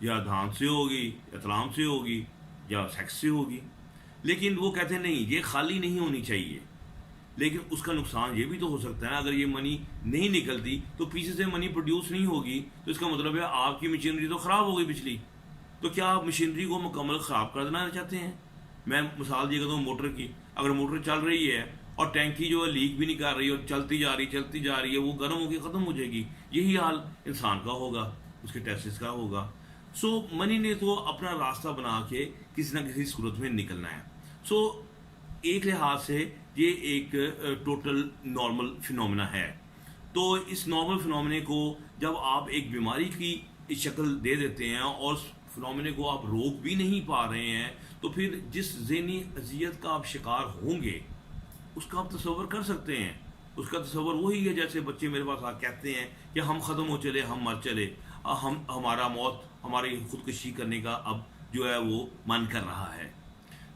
یا دھان سے ہوگی یا تلام سے ہوگی یا سیکس سے ہوگی. لیکن وہ کہتے ہیں نہیں یہ خالی نہیں ہونی چاہیے. لیکن اس کا نقصان یہ بھی تو ہو سکتا ہے نا, اگر یہ منی نہیں نکلتی تو پیچھے سے منی پروڈیوس نہیں ہوگی, تو اس کا مطلب ہے آپ کی مشینری تو خراب ہو گئی پچھلی. تو کیا آپ مشینری کو مکمل خراب کر دینا چاہتے ہیں؟ میں مثال یہ کہتا ہوں موٹر کی. اگر موٹر چل رہی ہے اور ٹینکی جو ہے لیک بھی نہیں کر رہی اور چلتی جا رہی ہے, وہ گرم ہو کے ختم ہو جائے گی. یہی حال انسان کا ہوگا, اس کے ٹیسٹس کا ہوگا. سو منی نے تو اپنا راستہ بنا کے کسی نہ کسی صورت میں نکلنا ہے. سو ایک لحاظ سے یہ ایک ٹوٹل نارمل فنومنا ہے. تو اس نارمل فنومنے کو جب آپ ایک بیماری کی شکل دے دیتے ہیں اور اس فنومنے کو آپ روک بھی نہیں پا رہے ہیں, تو پھر جس ذہنی اذیت کا آپ شکار ہوں گے اس کا آپ تصور کر سکتے ہیں. اس کا تصور وہی ہے جیسے بچے میرے پاس کہتے ہیں کہ ہم ختم ہو چلے, ہم مر چلے, ہمارا موت, ہماری خودکشی کرنے کا اب جو ہے وہ من کر رہا ہے.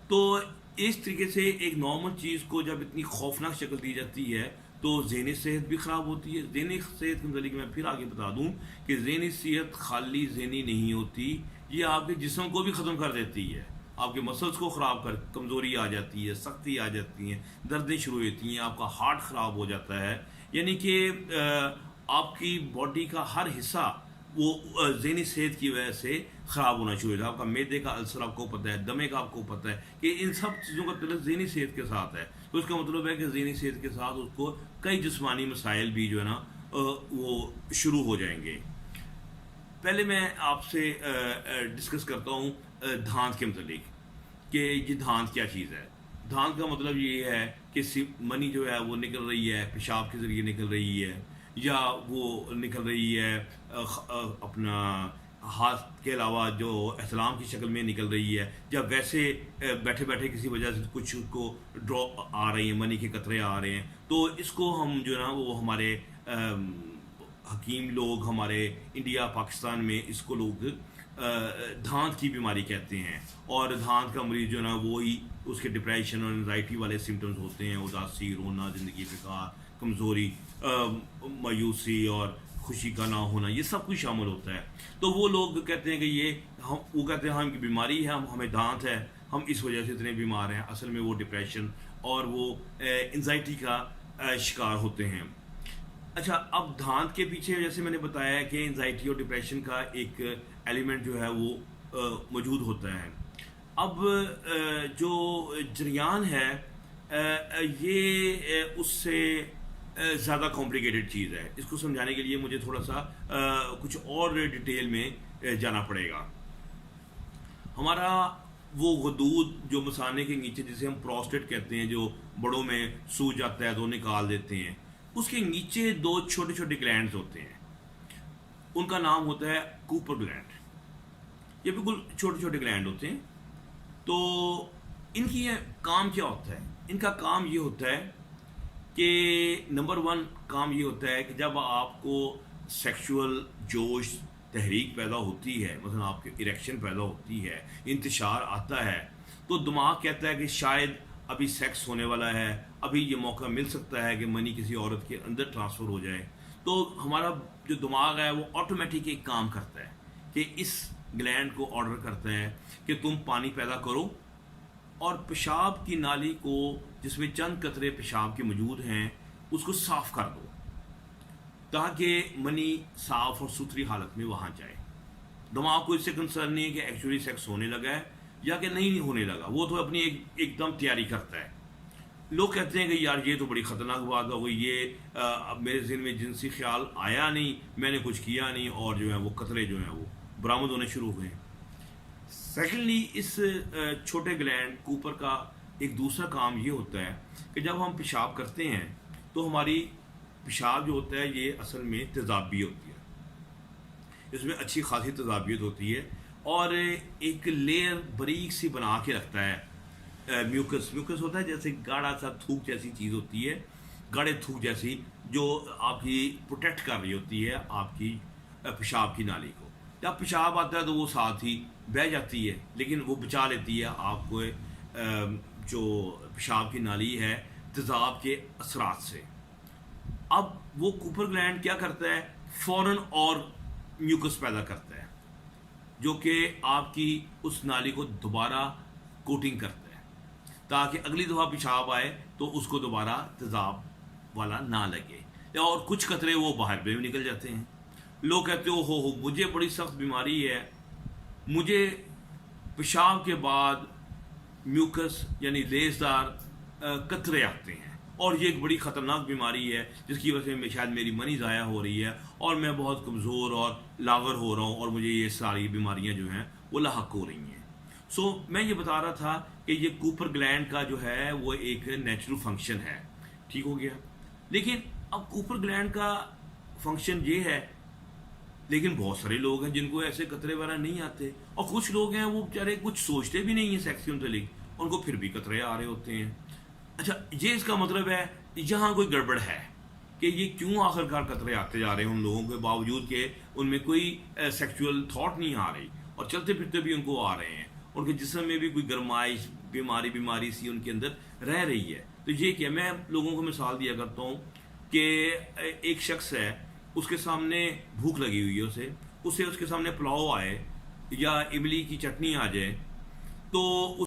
تو اس طریقے سے ایک نارمل چیز کو جب اتنی خوفناک شکل دی جاتی ہے تو ذہنی صحت بھی خراب ہوتی ہے. ذہنی صحت کے متعلق میں پھر آگے بتا دوں کہ ذہنی صحت خالی ذہنی نہیں ہوتی, یہ آپ کے جسم کو بھی ختم کر دیتی ہے. آپ کے مسلس کو خراب کر, کمزوری آ جاتی ہے, سختی آ جاتی ہیں, دردیں شروع ہوتی ہیں, آپ کا ہارٹ خراب ہو جاتا ہے. یعنی کہ آپ کی باڈی کا ہر حصہ وہ ذہنی صحت کی وجہ سے خراب ہونا شروع ہوتا ہے. آپ کا معدے کا السر آپ کو پتہ ہے, دمے کا آپ کو پتہ ہے کہ ان سب چیزوں کا تعلق ذہنی صحت کے ساتھ ہے. تو اس کا مطلب ہے کہ ذہنی صحت کے ساتھ اس کو کئی جسمانی مسائل بھی جو ہے نا وہ شروع ہو جائیں گے. پہلے میں آپ سے ڈسکس کرتا ہوں دھانت کے متعلق کہ یہ دھانت کیا چیز ہے. دھانت کا مطلب یہ ہے کہ منی جو ہے وہ نکل رہی ہے پیشاب کے ذریعے نکل رہی ہے, یا وہ نکل رہی ہے اپنا ہاتھ کے علاوہ جو احتلام کی شکل میں نکل رہی ہے, یا ویسے بیٹھے بیٹھے کسی وجہ سے کچھ کو ڈراپ آ رہی ہیں, منی کے قطرے آ رہے ہیں. تو اس کو ہم جو ہے نا وہ ہمارے حکیم لوگ ہمارے انڈیا پاکستان میں اس کو لوگ دھانت کی بیماری کہتے ہیں. اور دھانت کا مریض جو ہے نا وہی اس کے ڈپریشن اور انزائٹی والے سمٹمز ہوتے ہیں, اداسی, رونا, زندگی بیکار, کمزوری, مایوسی اور خوشی کا نہ ہونا, یہ سب کچھ شامل ہوتا ہے. تو وہ لوگ کہتے ہیں کہ یہ وہ کہتے ہیں ہم کی بیماری ہے, ہمیں دھانت ہے, ہم اس وجہ سے اتنے بیمار ہیں. اصل میں وہ ڈپریشن اور وہ انزائٹی کا شکار ہوتے ہیں. اچھا, اب دھانت کے پیچھے جیسے میں نے بتایا کہ انزائٹی اور ڈپریشن کا ایک ایلیمنٹ جو ہے وہ موجود ہوتا ہے. اب جو جریان ہے یہ اس سے زیادہ کمپلیکیٹڈ چیز ہے. اس کو سمجھانے کے لیے مجھے تھوڑا سا کچھ اور ڈیٹیل میں جانا پڑے گا. ہمارا وہ غدود جو مثانے کے نیچے جسے ہم پروسٹیٹ کہتے ہیں, جو بڑوں میں سوج جاتا ہے تو نکال دیتے ہیں, اس کے نیچے دو چھوٹے چھوٹے گلینڈز ہوتے ہیں. ان کا نام ہوتا ہے کوپر گلینڈ. یہ بالکل چھوٹے چھوٹے گلینڈ ہوتے ہیں. تو ان کی کام کیا ہوتا ہے؟ ان کا کام یہ ہوتا ہے کہ نمبر 1 کام یہ ہوتا ہے کہ جب آپ کو سیکشول جوش تحریک پیدا ہوتی ہے, مثلا آپ کے اریکشن پیدا ہوتی ہے, انتشار آتا ہے, تو دماغ کہتا ہے کہ شاید ابھی سیکس ہونے والا ہے, ابھی یہ موقع مل سکتا ہے کہ منی کسی عورت کے اندر ٹرانسفر ہو جائے. تو ہمارا جو دماغ ہے وہ آٹومیٹک ایک کام کرتا ہے کہ اس گلینڈ کو آرڈر کرتا ہے کہ تم پانی پیدا کرو اور پیشاب کی نالی کو جس میں چند قطرے پیشاب کے موجود ہیں اس کو صاف کر دو تاکہ منی صاف اور ستھری حالت میں وہاں جائے. دماغ کو اس سے کنسرن نہیں ہے کہ ایکچولی سیکس ہونے لگا ہے یا کہ نہیں ہونے لگا, وہ تو اپنی ایک دم تیاری کرتا ہے. لوگ کہتے ہیں کہ یار یہ تو بڑی خطرناک بات ہو گئی, یہ اب میرے ذہن میں جنسی خیال آیا نہیں, میں نے کچھ کیا نہیں, اور جو ہے وہ قطرے جو ہیں وہ برآمد ہونے شروع ہوئے. سیکنڈلی, اس چھوٹے گلینڈ کوپر کا ایک دوسرا کام یہ ہوتا ہے کہ جب ہم پیشاب کرتے ہیں تو ہماری پیشاب جو ہوتا ہے یہ اصل میں تیزابی ہوتی ہے, اس میں اچھی خاصی تیزابیت ہوتی ہے اور ایک لیئر باریک سی بنا کے رکھتا ہے. میوکس ہوتا ہے جیسے گاڑھا سا تھوک جیسی چیز ہوتی ہے, گاڑھے تھوک جیسی, جو آپ کی پروٹیکٹ کر رہی ہوتی ہے آپ کی پیشاب کی نالی کو. جب پیشاب آتا ہے تو وہ ساتھ ہی بہہ جاتی ہے, لیکن وہ بچا لیتی ہے آپ کو جو پیشاب کی نالی ہے تیزاب کے اثرات سے. اب وہ کوپر گلینڈ کیا کرتا ہے, فوراً اور میوکس پیدا کرتا ہے. جو کہ آپ کی اس نالی کو دوبارہ کوٹنگ کرتا ہے تاکہ اگلی دفعہ پیشاب آئے تو اس کو دوبارہ تیزاب والا نہ لگے، اور کچھ قطرے وہ باہر بھی نکل جاتے ہیں۔ لوگ کہتے ہو مجھے بڑی سخت بیماری ہے، مجھے پیشاب کے بعد میوکس یعنی لیسدار قطرے آتے ہیں، اور یہ ایک بڑی خطرناک بیماری ہے جس کی وجہ سے شاید میری منی ضائع ہو رہی ہے اور میں بہت کمزور اور لاغر ہو رہا ہوں، اور مجھے یہ ساری بیماریاں جو ہیں وہ لاحق ہو رہی ہیں۔ میں یہ بتا رہا تھا کہ یہ کوپر گلینڈ کا جو ہے وہ ایک نیچرل فنکشن ہے، ٹھیک ہو گیا۔ لیکن اب کوپر گلینڈ کا فنکشن یہ ہے، لیکن بہت سارے لوگ ہیں جن کو ایسے قطرے وغیرہ نہیں آتے، اور کچھ لوگ ہیں وہ بیچارے کچھ سوچتے بھی نہیں ہیں سیکس کے متعلق، ان کو پھر بھی قطرے آ رہے ہوتے ہیں۔ اچھا، یہ اس کا مطلب ہے یہاں کوئی گڑبڑ ہے کہ یہ کیوں آخرکار قطرے آتے جا رہے ہیں ان لوگوں کے باوجود کہ ان میں کوئی سیکچول تھاٹ نہیں آ رہی، اور چلتے پھرتے بھی ان کو آ رہے ہیں، ان کے جسم میں بھی کوئی گرمائش بیماری سی ان کے اندر رہ رہی ہے۔ تو یہ کہ میں لوگوں کو مثال دیا کرتا ہوں کہ ایک شخص ہے، اس کے سامنے بھوک لگی ہوئی ہے، اسے اس کے سامنے پلاؤ آئے یا املی کی چٹنی آ جائے تو